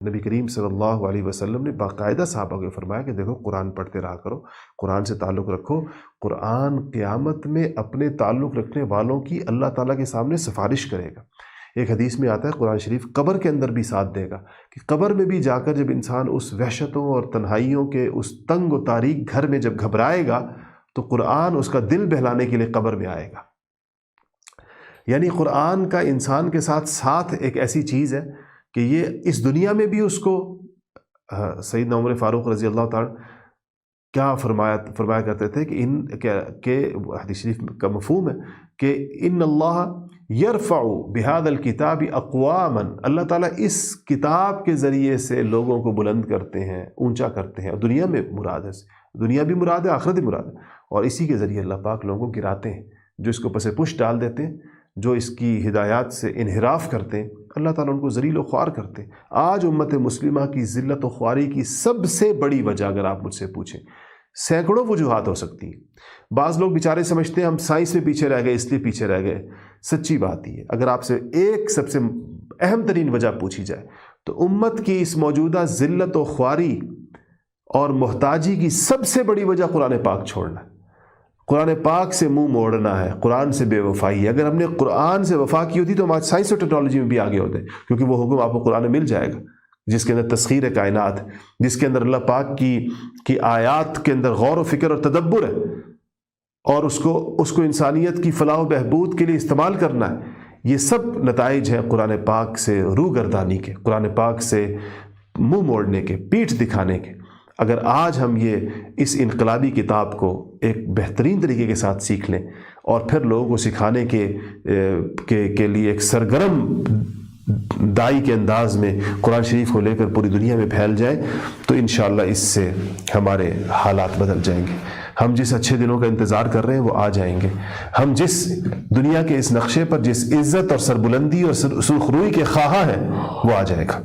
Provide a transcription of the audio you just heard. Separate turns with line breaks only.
نبی کریم صلی اللہ علیہ وسلم نے باقاعدہ صحابہ کو فرمایا کہ دیکھو قرآن پڑھتے رہا کرو، قرآن سے تعلق رکھو، قرآن قیامت میں اپنے تعلق رکھنے والوں کی اللہ تعالیٰ کے سامنے سفارش کرے گا۔ ایک حدیث میں آتا ہے قرآن شریف قبر کے اندر بھی ساتھ دے گا، کہ قبر میں بھی جا کر جب انسان اس وحشتوں اور تنہائیوں کے اس تنگ و تاریک گھر میں جب گھبرائے گا تو قرآن اس کا دل بہلانے کے لیے قبر میں آئے گا۔ یعنی قرآن کا انسان کے ساتھ ساتھ ایک ایسی چیز ہے کہ یہ اس دنیا میں بھی اس کو سیدنا عمر فاروق رضی اللہ تعالیٰ کیا فرمایا کرتے تھے کہ حدیث شریف کا مفہوم ہے کہ ان اللہ یرفع بہذا الکتاب اقواما، اللہ تعالیٰ اس کتاب کے ذریعے سے لوگوں کو بلند کرتے ہیں، اونچا کرتے ہیں، اور دنیا میں مراد ہے، دنیا بھی مراد ہے، آخرت بھی مراد ہے، اور اسی کے ذریعے اللہ پاک لوگوں کو گراتے ہیں، جو اس کو پس پش ڈال دیتے ہیں، جو اس کی ہدایات سے انحراف کرتے ہیں، اللہ تعالیٰ ان کو ذلیل و خوار کرتے ہیں۔ آج امت مسلمہ کی ذلت و خواری کی سب سے بڑی وجہ اگر آپ مجھ سے پوچھیں، سینکڑوں وجوہات ہو سکتی ہیں۔ بعض لوگ بیچارے سمجھتے ہیں ہم سائنس میں پیچھے رہ گئے اس لیے پیچھے رہ گئے، سچی بات ہی ہے۔ اگر آپ سے ایک سب سے اہم ترین وجہ پوچھی جائے تو امت کی اس موجودہ ذلت و خواری اور محتاجی کی سب سے بڑی وجہ قرآن پاک چھوڑنا ہے، قرآن پاک سے منہ موڑنا ہے، قرآن سے بے وفائی ہے۔ اگر ہم نے قرآن سے وفا کی ہوتی تو ہم آج سائنس اور ٹیکنالوجی میں بھی آگے ہوتے، کیونکہ وہ حکم آپ کو قرآن میں مل جائے گا جس کے اندر تسخیر کائنات ہے، جس کے اندر اللہ پاک کی آیات کے اندر غور و فکر اور تدبر ہے، اور اس کو انسانیت کی فلاح و بہبود کے لیے استعمال کرنا ہے۔ یہ سب نتائج ہیں قرآن پاک سے روگردانی کے، قرآن پاک سے منہ موڑنے کے، پیٹھ دکھانے کے۔ اگر آج ہم اس انقلابی کتاب کو ایک بہترین طریقے کے ساتھ سیکھ لیں اور پھر لوگوں کو سکھانے کے لیے ایک سرگرم دائی کے انداز میں قرآن شریف کو لے کر پوری دنیا میں پھیل جائیں تو انشاءاللہ اس سے ہمارے حالات بدل جائیں گے۔ ہم جس اچھے دنوں کا انتظار کر رہے ہیں وہ آ جائیں گے، ہم جس دنیا کے اس نقشے پر جس عزت اور سربلندی اور سرخروئی کے خواہاں ہیں وہ آ جائے گا۔